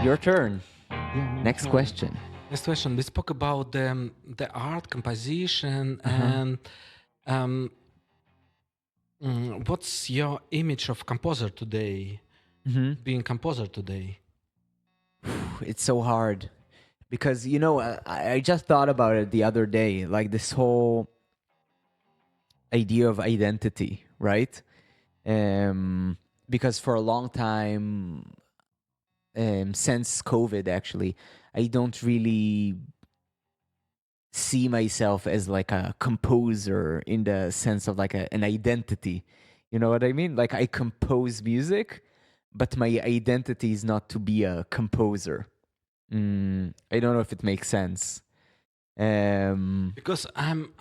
Your turn. Yeah, my Next turn. question. Next question. We spoke about the art, composition, Uh-huh. and um, what's your image of composer today? Mm-hmm. Being composer today. It's so hard because I just thought about it the other day, like this whole idea of identity, right? Um, because for a long time, since COVID, actually, I don't really see myself as like a composer in the sense of like an identity. You know what I mean? Like I compose music, but my identity is not to be a composer. I don't know if it makes sense. Um, Because I'm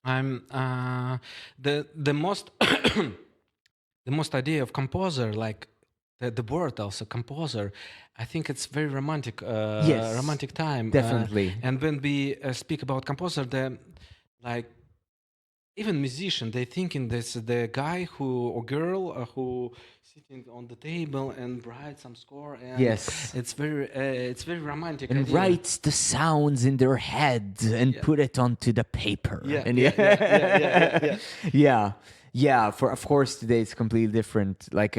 the most the most idea of composer, like the word also composer, I think it's very romantic, yes, romantic time. definitely. And when we speak about composer, the like even musician, they thinking this the guy who or girl who sitting on the table and write some score, and Yes. it's very romantic And idea. writes the sounds in their head and Yeah, put it onto the paper. yeah, And yeah, yeah, yeah, yeah, yeah, yeah, yeah. yeah, yeah. For of course today it's completely different. Like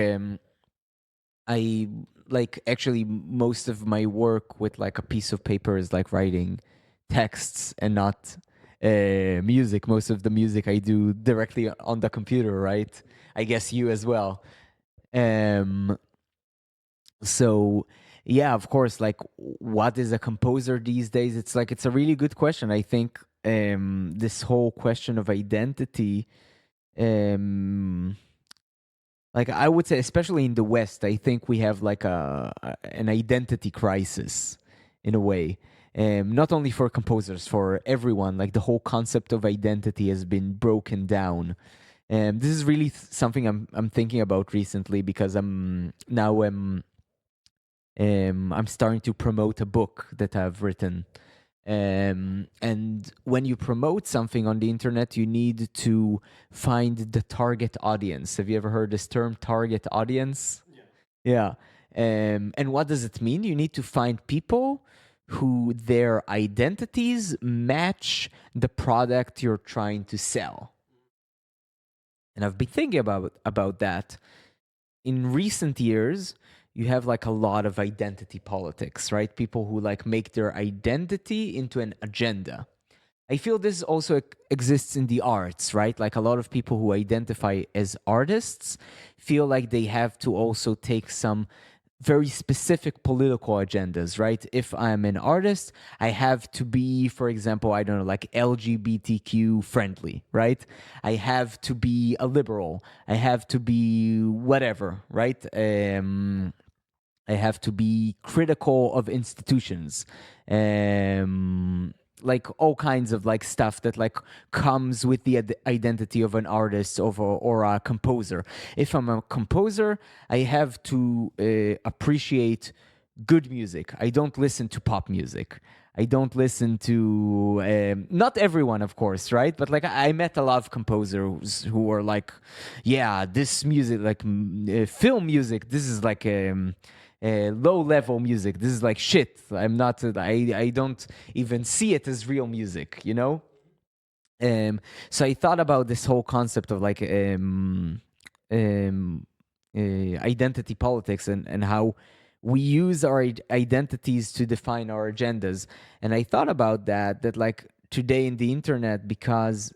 I like actually most of my work with like a piece of paper is like writing texts and not music. Most of the music I do directly on the computer, right? I guess you as well. Um, so yeah, of course, like what is a composer these days? It's like it's a really good question. I think this whole question of identity, um, like I would say, especially in the West, I think we have like an identity crisis in a way. Not only for composers, for everyone. Like the whole concept of identity has been broken down. This is really something I'm thinking about recently because I'm starting to promote a book that I've written. And when you promote something on the internet, you need to find the target audience. Have you ever heard this term, target audience? Yeah. And what does it mean? You need to find people who their identities match the product you're trying to sell. And I've been thinking about that. In recent years, you have like a lot of identity politics, right? People who like make their identity into an agenda. I feel this also exists in the arts, right? Like a lot of people who identify as artists feel like they have to also take some very specific political agendas, right? If I'm an artist, I have to be, for example, I don't know, like LGBTQ friendly, right? I have to be a liberal. I have to be whatever, right? I have to be critical of institutions. Like all kinds of like stuff that like comes with the identity of an artist or a composer. If I'm a composer, I have to appreciate good music. I don't listen to pop music. I don't listen to not everyone, of course, right? But like I met a lot of composers who were like, yeah, this music, like film music, this is like low level music. This is like shit. I'm not. I don't even see it as real music. You know. So I thought about this whole concept of like um, identity politics and how we use our identities to define our agendas. And I thought about that like today in the internet because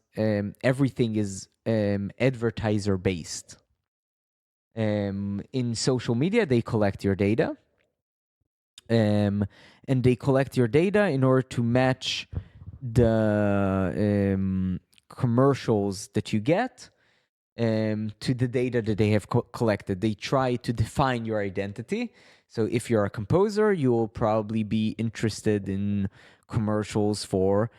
everything is advertiser based. In social media, they collect your data, um, and they collect your data in order to match the commercials that you get to the data that they have collected. They try to define your identity. So if you're a composer, you will probably be interested in commercials for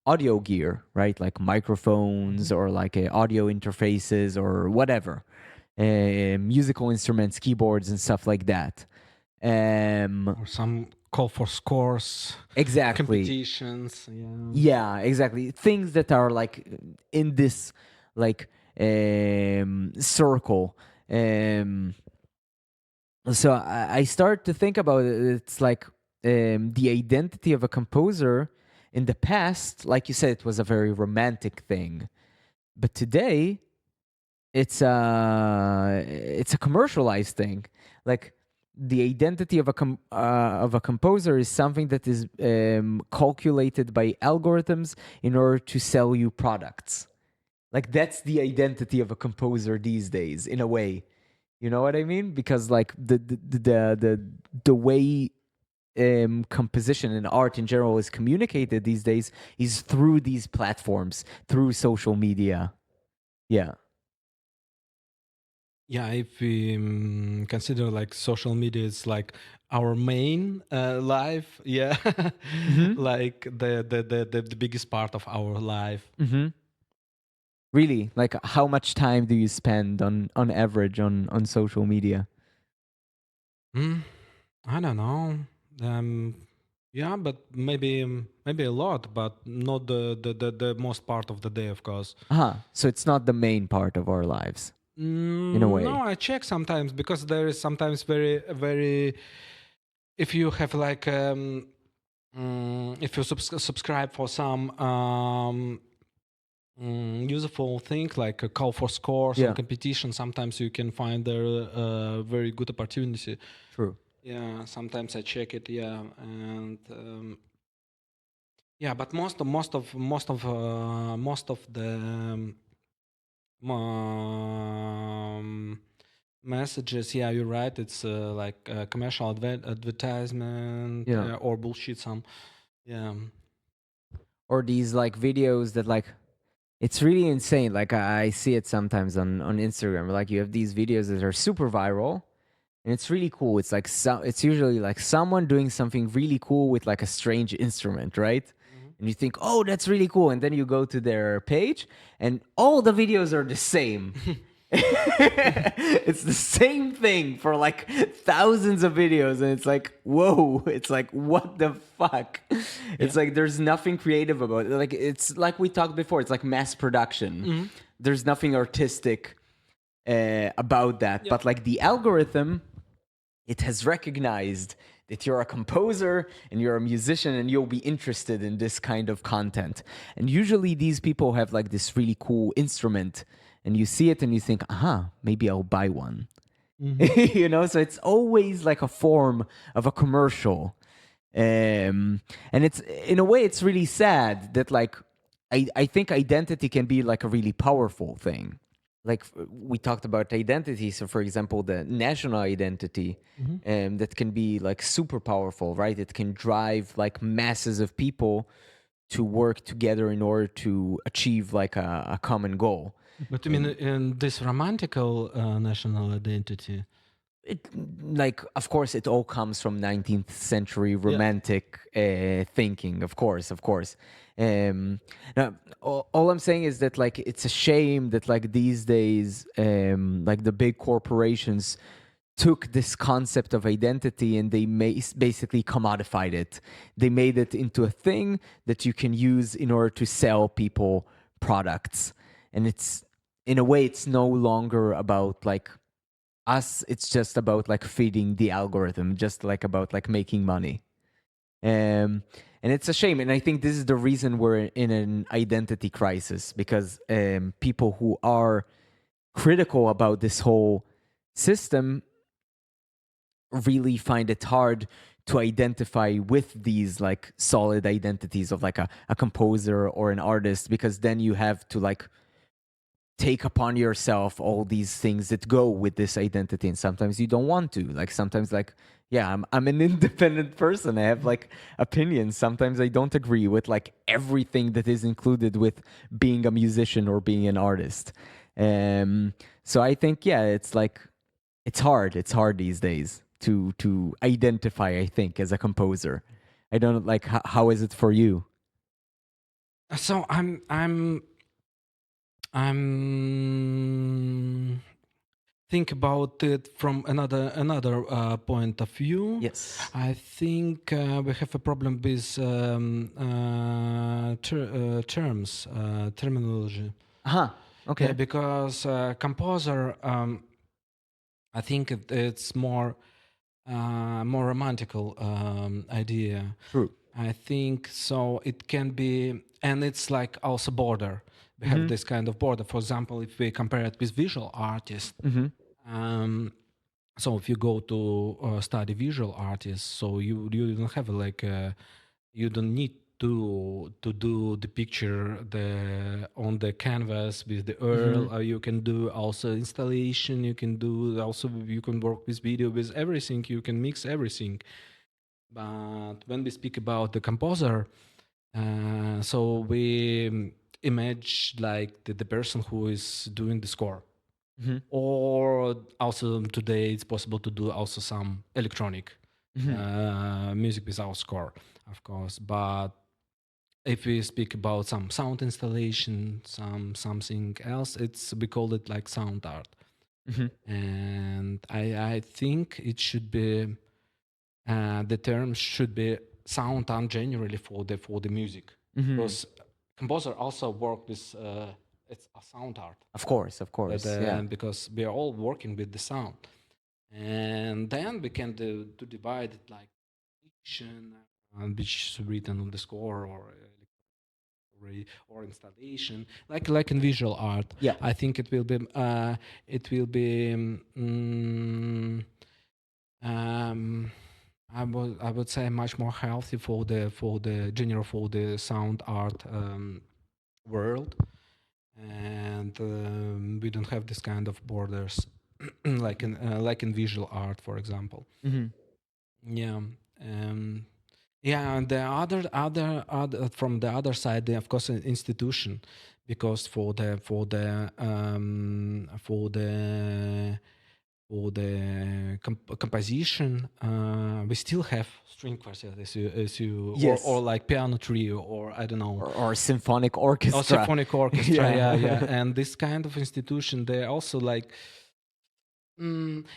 audio gear, right? Like microphones or like audio interfaces or whatever, musical instruments, keyboards, and stuff like that. Or some call for scores, Exactly. competitions. Yeah. Yeah, exactly. Things that are like in this like circle. Um So I start to think about it. It's like the identity of a composer in the past, like you said, it was a very romantic thing. But today, it's a commercialized thing. Like the identity of a composer is something that is calculated by algorithms in order to sell you products. Like that's the identity of a composer these days, in a way. You know what I mean? Because like the way composition and art in general is communicated these days is through these platforms, through social media. Yeah. Yeah, if we consider like social media is like our main life, yeah, Mm-hmm. like the biggest part of our life. Mm-hmm. Really, like how much time do you spend on average on social media? Hmm, I don't know. Um, yeah, but maybe a lot, but not the most part of the day, of course. So it's not the main part of our lives in a No, way. I check sometimes because there is sometimes very if you have like if you subscribe for some useful thing like a call for scores on Yeah, competition, sometimes you can find there a very good opportunity. true. Yeah, sometimes I check it. Yeah, and yeah, but most of the messages. Yeah, you're right. It's like commercial advertisement Yeah. or bullshit. Some. Yeah. Or these like videos that like it's really insane. Like I see it sometimes on Instagram. Like you have these videos that are super viral, and it's really cool. It's like it's usually like someone doing something really cool with like a strange instrument, right? Mhm. And you think, oh, that's really cool. And then you go to their page, and all the videos are the same. It's the same thing for like thousands of videos, and it's like, whoa, it's like, what the fuck? Yeah. It's like there's nothing creative about it. Like it's like we talked before, it's like mass production. Mhm. There's nothing artistic about that. Yep. But like the algorithm, it has recognized that you're a composer and you're a musician and you'll be interested in this kind of content. And usually these people have like this really cool instrument and you see it and you think, maybe I'll buy one. Mhm. You know, so it's always like a form of a commercial. And it's in a way it's really sad that like I think identity can be like a really powerful thing. Like we talked about identity, so for example the national identity, Mhm. that can be like super powerful, right? It can drive like masses of people to work together in order to achieve like a common goal. But I mean, And in this romantical national identity. it, like of course it all comes from 19th century Yeah. romantic thinking, of course. Now, all I'm saying is that like it's a shame that like these days like the big corporations took this concept of identity and they basically commodified it. They made it into a thing that you can use in order to sell people products. And it's in a way it's no longer about like us, it's just about like feeding the algorithm, just like about like making money. And it's a shame, and I think this is the reason we're in an identity crisis, because people who are critical about this whole system really find it hard to identify with these like solid identities of like a composer or an artist, because then you have to like take upon yourself all these things that go with this identity, and sometimes you don't want to. Like sometimes like, yeah, I'm an independent person, I have like opinions, sometimes I don't agree with like everything that is included with being a musician or being an artist. So I think, yeah, it's like it's hard these days to identify, I think, as a composer. I don't like how is it for you? So I'm think about it from another point of view. Yes. I think we have a problem with terms, terminology. Uh-huh. Yeah, Okay. because composer, I think it's more. more romantical idea. True. I think so. It can be, and it's like also border. We have this kind of border. For example, if we compare it with visual artists, um, so if you go to study visual artists, so you don't have like you don't need to do the picture the on the canvas with the earl. You can do also installation. You can do also you can work with video with everything. You can mix everything. But when we speak about the composer, so we image like the person who is doing the score. Or also today it's possible to do also some electronic music without score, of course. But if we speak about some sound installation, something else, it's we call it like sound art. And I think it should be the term should be sound art generally for the music, because composer also work with it's a sound art. Of course. Yeah. Because we are all working with the sound, and then we can to divide it like fiction, which is written on the score or installation, like in visual art. Yeah. I think it will be um, I would say much more healthy for the general for the sound art world, and we don't have this kind of borders like in visual art, for example. Yeah. Um, yeah, and the other from the other side, of course, an institution, because for the composition, we still have string quartet as you or Yes. like piano trio, or I don't know, Or symphonic or orchestra. symphonic orchestra. Yeah. Yeah. And this kind of institution, they also like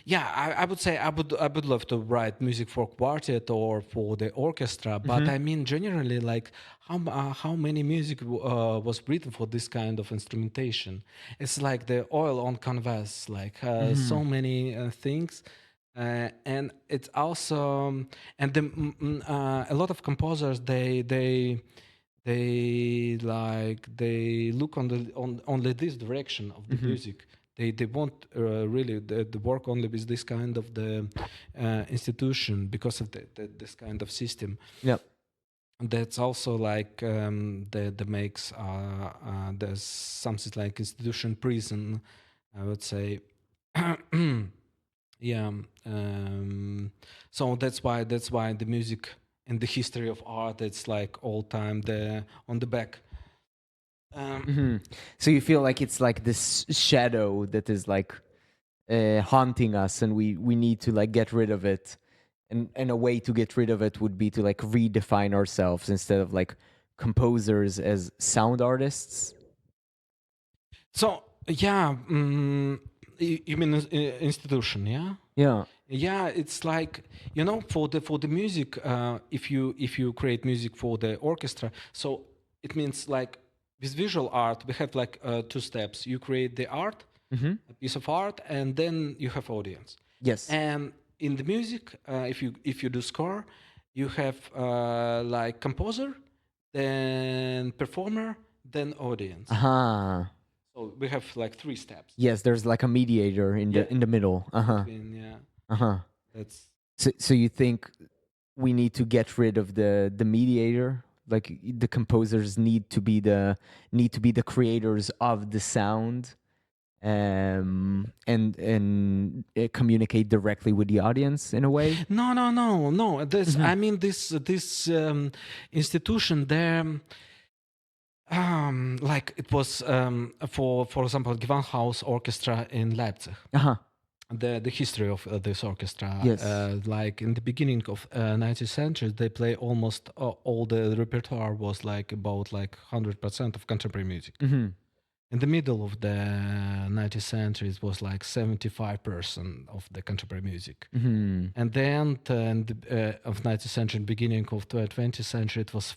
yeah, I would say I would love to write music for quartet or for the orchestra, but I mean generally, like how many music was written for this kind of instrumentation? It's like the oil on canvas, like so many things, and it's also and a lot of composers they look on the on only this direction of the music. They want really the work only with this kind of the institution because of this kind of system. Yep. That's also like the makes there's something like institution prison, I would say. Yeah. So that's why the music and the history of art, it's like all time the on the back. So you feel like it's like this shadow that is like haunting us, and we need to like get rid of it. And a way to get rid of it would be to like redefine ourselves instead of like composers as sound artists. So yeah, you mean institution? Yeah. Yeah. Yeah, it's like, for the music, if you create music for the orchestra, so it means like with visual art we have like two steps. You create the art, a piece of art, and then you have audience. Yes. And in the music, if you do score, you have like composer, then performer, then audience. Uh-huh. So we have like three steps. Yes, there's like a mediator in Yeah. the middle. Uh-huh. Between, yeah, Uh-huh. that's So you think we need to get rid of the mediator? Like the composers need to be the creators of the sound, and communicate directly with the audience in a way. no. This I mean this institution there. Like it was for example, Gewandhaus Orchestra in Leipzig. Uh-huh. The history of this orchestra, Yes. like in the beginning of 19th century, they play almost all the repertoire was like about like 100% of contemporary music. In the middle of the 19th century, it was like 75% of the contemporary music. And then of 19th century, beginning of the 20th century, it was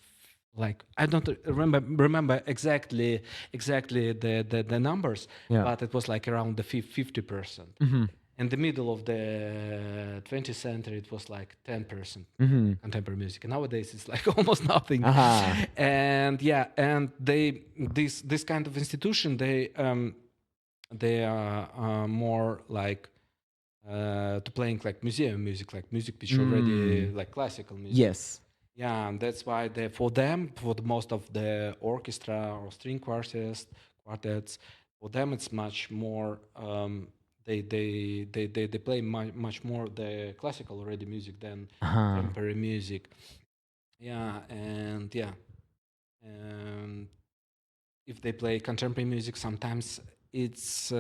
like I don't remember exactly the numbers, Yeah. but it was like around the 50%. In the middle of the 20th century, it was like 10% Mhm. contemporary music. And nowadays, it's like almost nothing. Aha. And yeah, and this kind of institution, they are more like to playing like museum music, like music which already like classical music. Yes. Yeah, and that's why for them, for the most of the orchestra or string quartets, for them it's much more. They play much more the classical already music than contemporary music. Yeah, and yeah, and if they play contemporary music, sometimes it's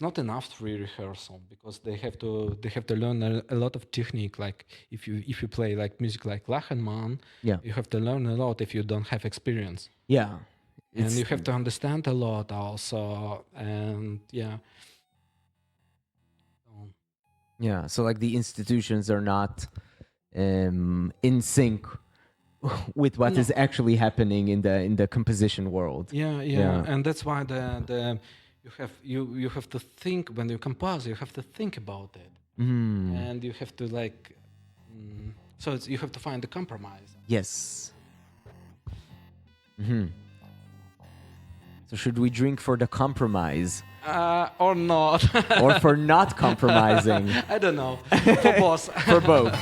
not enough for rehearsal because they have to learn a lot of technique. Like if you play like music like Lachenmann, Yeah. you have to learn a lot if you don't have experience, Yeah. and It's you have to understand a lot also. And yeah, so, yeah. So like the institutions are not in sync with what no, is actually happening in the composition world. yeah, and that's why the you have to think when you compose. You have to think about it, and you have to like. So you have to find a compromise. Yes. So should we drink for the compromise Or not. or for not compromising? I don't know. For both. For both.